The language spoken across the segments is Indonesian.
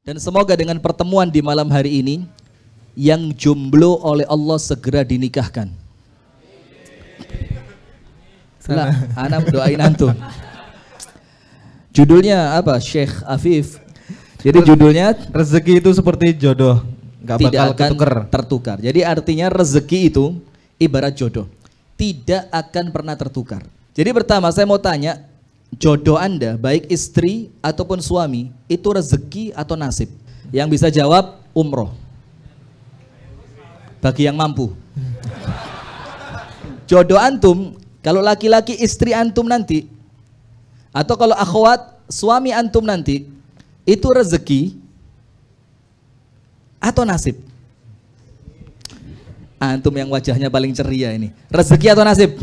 Dan semoga dengan pertemuan di malam hari ini, yang jomblo oleh Allah segera dinikahkan. Lah, anak doain antum. Judulnya apa? Syekh Afif. Jadi judulnya rezeki itu seperti jodoh, nggak bakal tidak akan tertukar. Jadi artinya rezeki itu ibarat jodoh, tidak akan pernah tertukar. Jadi pertama saya mau tanya, jodoh Anda baik istri ataupun suami itu rezeki atau nasib? Yang bisa jawab umroh bagi yang mampu. Jodoh antum kalau laki-laki istri antum nanti, atau kalau akhwat suami antum nanti, itu rezeki atau nasib? Antum yang wajahnya paling ceria ini, rezeki atau nasib?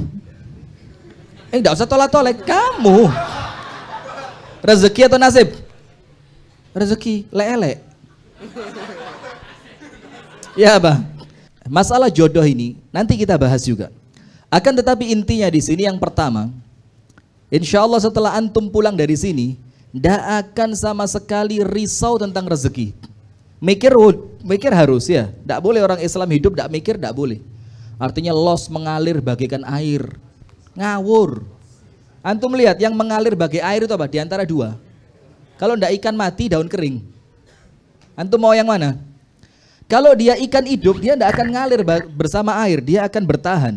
Enggak usah tolak-tolak, kamu rezeki atau nasib? Rezeki, lele. Ya apa? Masalah jodoh ini nanti kita bahas juga. Akan tetapi intinya di sini yang pertama, insya Allah setelah antum pulang dari sini, tidak akan sama sekali risau tentang rezeki. Mikir harus ya, tidak boleh orang Islam hidup tidak mikir, tidak boleh. Artinya los mengalir bagaikan air, ngawur. Antum lihat yang mengalir bagai air itu apa? Di antara dua. Kalau tidak ikan mati, daun kering. Antum mau yang mana? Kalau dia ikan hidup, dia tidak akan ngalir bersama air, dia akan bertahan.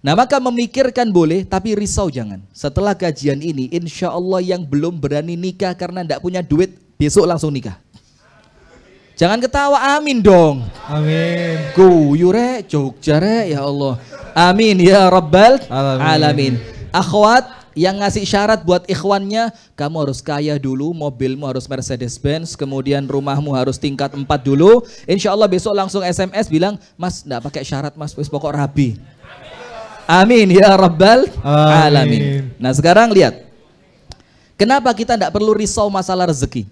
Nah maka memikirkan boleh, tapi risau jangan. Setelah kajian ini, insya Allah yang belum berani nikah karena tidak punya duit, besok langsung nikah. Jangan ketawa, amin dong. Amin. Guyure, Jogja re, ya Allah. Amin ya Rabbal Alamin. Akhwat yang ngasih syarat buat ikhwannya, kamu harus kaya dulu, mobilmu harus Mercedes-Benz, kemudian rumahmu harus tingkat 4 dulu. Insya Allah besok langsung SMS bilang, mas tidak pakai syarat mas, pokok rabi. Amin ya Rabbal Alamin. Nah sekarang lihat, kenapa kita tidak perlu risau masalah rezeki?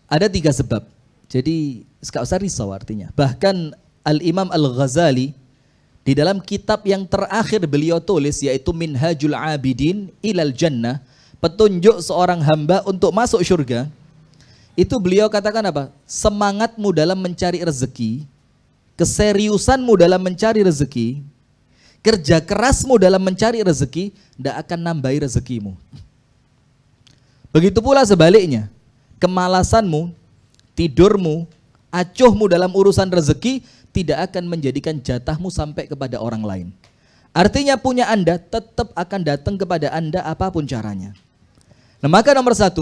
Ada 3 sebab. Jadi nggak usah risau artinya. Bahkan Al-Imam Al-Ghazali di dalam kitab yang terakhir beliau tulis, yaitu Minhajul Abidin Ilal Jannah, petunjuk seorang hamba untuk masuk surga, itu beliau katakan apa? Semangatmu dalam mencari rezeki, keseriusanmu dalam mencari rezeki, kerja kerasmu dalam mencari rezeki tidak akan nambahi rezekimu. Begitu pula sebaliknya, kemalasanmu, tidurmu, acuhmu dalam urusan rezeki tidak akan menjadikan jatahmu sampai kepada orang lain. Artinya punya Anda tetap akan datang kepada Anda apapun caranya. Nah maka nomor 1,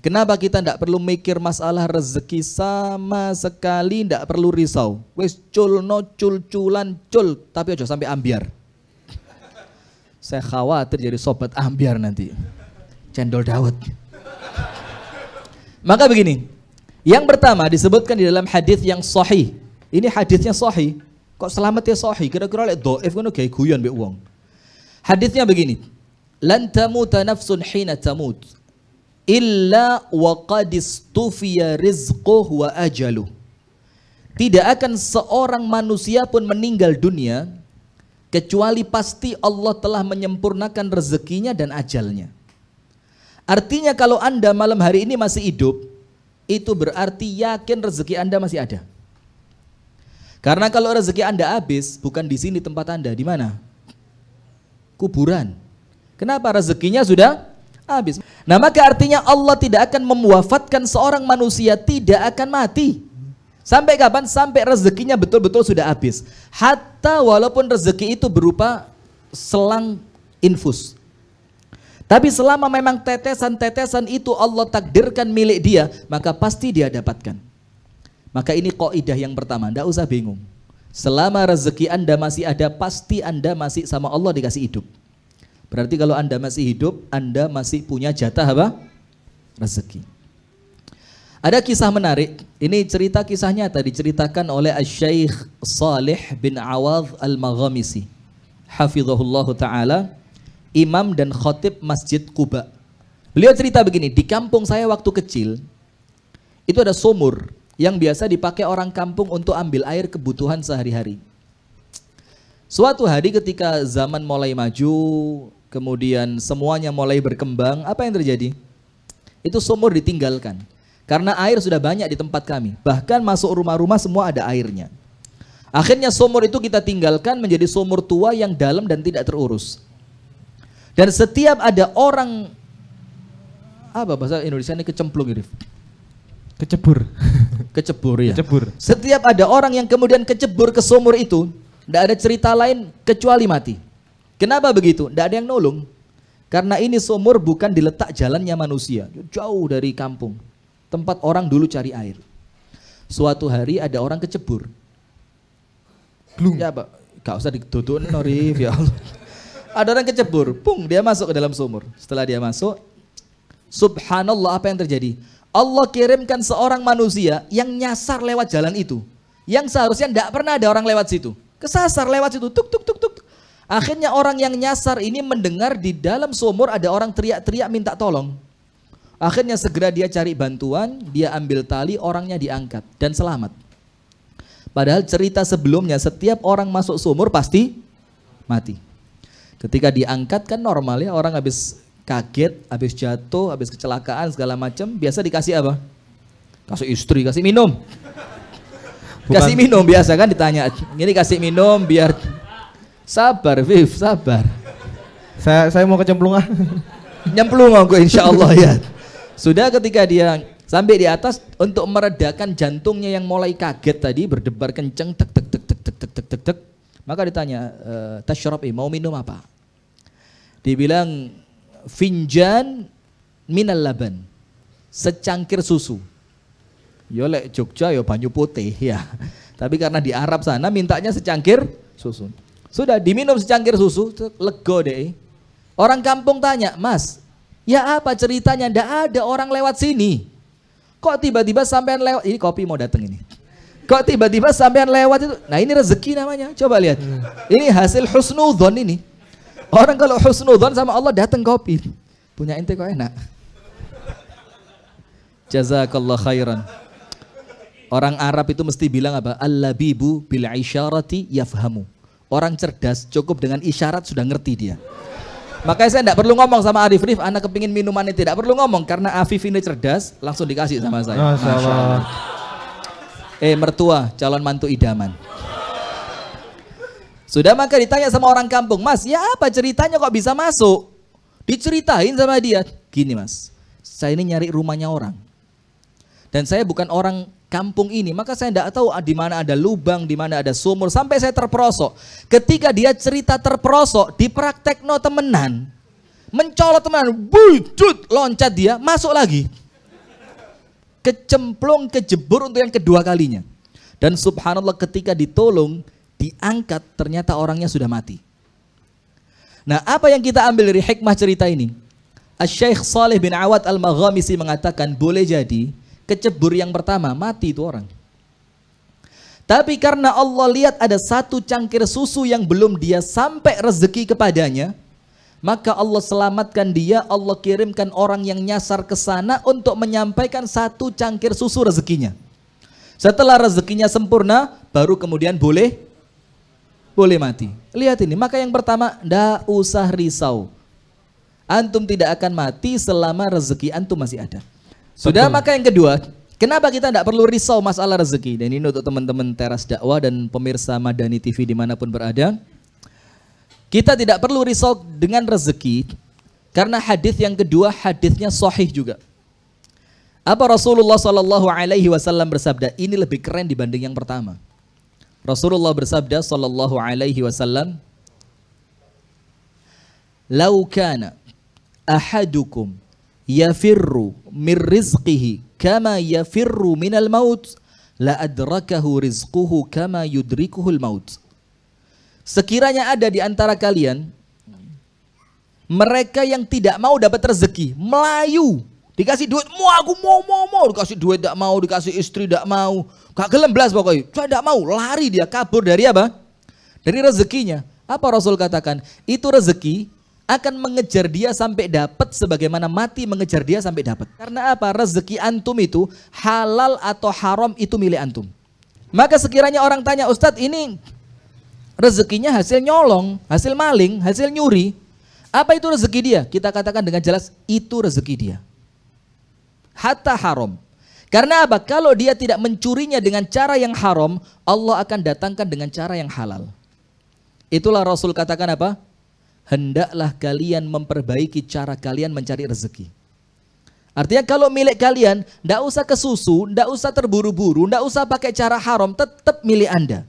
kenapa kita tidak perlu mikir masalah rezeki sama sekali, tidak perlu risau. Wes culno cul-culan cul, tapi aja sampai ambiar. Saya khawatir jadi sobat ambiar nanti. Cendol dawet. Maka begini, yang pertama disebutkan di dalam hadis yang sahih. Ini hadisnya sahih. Kok selamat ya sahih? Kira-kira lek dhaif ngono gawe guyon mbek wong. Hadisnya begini. Lan tamuta nafsun hina tamut illa wa qad istufiya rizquhu wa ajaluh. Tidak akan seorang manusia pun meninggal dunia kecuali pasti Allah telah menyempurnakan rezekinya dan ajalnya. Artinya kalau Anda malam hari ini masih hidup, itu berarti yakin rezeki Anda masih ada. Karena kalau rezeki Anda habis, bukan di sini tempat Anda, di mana? Kuburan. Kenapa? Rezekinya sudah habis. Nah maka artinya Allah tidak akan mewafatkan seorang manusia, tidak akan mati. Sampai kapan? Sampai rezekinya betul-betul sudah habis. Hatta walaupun rezeki itu berupa selang infus. Tapi selama memang tetesan-tetesan itu Allah takdirkan milik dia, maka pasti dia dapatkan. Maka ini kaidah yang pertama, tidak usah bingung. Selama rezeki Anda masih ada, pasti Anda masih sama Allah dikasih hidup. Berarti kalau Anda masih hidup, Anda masih punya jatah apa? Rezeki. Ada kisah menarik, ini cerita kisahnya tadi diceritakan oleh Syekh Salih bin Awadh Al-Maghamisi, hafizahullah ta'ala, imam dan khatib Masjid Quba. Beliau cerita begini, di kampung saya waktu kecil, itu ada sumur yang biasa dipakai orang kampung untuk ambil air kebutuhan sehari-hari. Suatu hari ketika zaman mulai maju, kemudian semuanya mulai berkembang, apa yang terjadi? Itu sumur ditinggalkan. Karena air sudah banyak di tempat kami. Bahkan masuk rumah-rumah semua ada airnya. Akhirnya sumur itu kita tinggalkan menjadi sumur tua yang dalam dan tidak terurus. Dan setiap ada orang, apa bahasa Indonesia ini, kecemplung, Irif? Kecebur. Kecebur ya. Kecebur. Setiap ada orang yang kemudian kecebur ke sumur itu, tidak ada cerita lain kecuali mati. Kenapa begitu? Tidak ada yang nolong. Karena ini sumur bukan diletak jalannya manusia, jauh dari kampung, tempat orang dulu cari air. Suatu hari ada orang kecebur. Ya Pak, gak usah ditutup Norif, ya Allah. Ada orang kecebur, pung, dia masuk ke dalam sumur. Setelah dia masuk, subhanallah, apa yang terjadi? Allah kirimkan seorang manusia yang nyasar lewat jalan itu, yang seharusnya tidak pernah ada orang lewat situ. Kesasar lewat situ, tuk tuk tuk tuk. Akhirnya orang yang nyasar ini mendengar di dalam sumur ada orang teriak-teriak minta tolong. Akhirnya segera dia cari bantuan, dia ambil tali, orangnya diangkat dan selamat. Padahal cerita sebelumnya setiap orang masuk sumur pasti mati. Ketika diangkat kan normal ya, orang habis kaget, habis jatuh, habis kecelakaan segala macam, biasa dikasih apa? Kasih istri, kasih minum. Kasih minum biasa kan ditanya. Ini kasih minum biar sabar, Viv, sabar. Saya mau kecemplung. Nyemplung aku insya Allah ya. Sudah ketika dia sampai di atas untuk meredakan jantungnya yang mulai kaget tadi berdebar kenceng, tek tek tek tek tek tek tek tek tek. Maka ditanya, tasyrab, mau minum apa? Dibilang finjan minal laban, secangkir susu. Yo lek Jogja yo banyu putih ya. Tapi karena di Arab sana mintanya secangkir susu. Sudah diminum secangkir susu, lego deh. Orang kampung tanya, Mas, ya apa ceritanya? Ndak ada orang lewat sini. Kok tiba-tiba sampean lewat? Ini kopi mau datang ini. Kok tiba-tiba sampean lewat itu? Nah ini rezeki namanya. Coba lihat. Ini hasil husnudzon ini. Orang kalau husnudzon sama Allah datang kopi. Punya ente kok enak. Jazakallah khairan. Orang Arab itu mesti bilang apa? Al-labibu bil isyarati yafhamu. Orang cerdas cukup dengan isyarat sudah ngerti dia. Makanya saya tidak perlu ngomong sama Arif, Rif, anak kepingin minuman ini, tidak perlu ngomong karena Afif ini cerdas, langsung dikasih sama saya. Masya Allah. Mertua, calon mantu idaman. Sudah maka ditanya sama orang kampung, Mas, ya apa ceritanya kok bisa masuk? Diceritain sama dia, gini Mas, saya ini nyari rumahnya orang. Dan saya bukan orang kampung ini, maka saya tidak tahu di mana ada lubang, di mana ada sumur, sampai saya terperosok. Ketika dia cerita terperosok, dipraktekno temenan, mencolot temenan, bujut, loncat dia, masuk lagi. Kecemplung, kejebur untuk yang kedua kalinya. Dan subhanallah ketika ditolong, diangkat, ternyata orangnya sudah mati. Nah, apa yang kita ambil dari hikmah cerita ini? Asy-Syaikh Shalih bin Awad Al-Maghamisi mengatakan boleh jadi kecebur yang pertama mati itu orang. Tapi karena Allah lihat ada satu cangkir susu yang belum dia sampai rezeki kepadanya, maka Allah selamatkan dia, Allah kirimkan orang yang nyasar ke sana untuk menyampaikan satu cangkir susu rezekinya. Setelah rezekinya sempurna, baru kemudian boleh mati. Lihat ini, maka yang pertama, ndak usah risau. Antum tidak akan mati selama rezeki antum masih ada. Sudah, maka yang kedua, kenapa kita tidak perlu risau masalah rezeki? Dan ini untuk teman-teman teras dakwah dan pemirsa Madani TV dimanapun berada. Kita tidak perlu risau dengan rezeki karena hadis yang kedua hadisnya sahih juga. Apa Rasulullah Shallallahu Alaihi Wasallam bersabda? Ini lebih keren dibanding yang pertama. Rasulullah bersabda Shallallahu Alaihi Wasallam, "Lau kana ahadukum yafirru min rizqihi kama yafirru minal maut la adrakahu rizquhu kama yudrikuhul maut." Sekiranya ada di antara kalian mereka yang tidak mau dapat rezeki, melayu, dikasih duit, aku mau, dikasih duit tidak mau, dikasih istri tidak mau, gak gelem blas pokoknya, tidak mau, lari dia, kabur dari apa? Dari rezekinya. Apa Rasul katakan? Itu rezeki akan mengejar dia sampai dapat sebagaimana mati mengejar dia sampai dapat. Karena apa? Rezeki antum itu halal atau haram itu milik antum. Maka sekiranya orang tanya, Ustadz ini rezekinya hasil nyolong, hasil maling, hasil nyuri, apa itu rezeki dia? Kita katakan dengan jelas, itu rezeki dia. Hatta haram. Karena apa? Kalau dia tidak mencurinya dengan cara yang haram, Allah akan datangkan dengan cara yang halal. Itulah Rasul katakan apa? Hendaklah kalian memperbaiki cara kalian mencari rezeki. Artinya kalau milik kalian, tidak usah ke susu, tidak usah terburu-buru, tidak usah pakai cara haram, tetap milik Anda.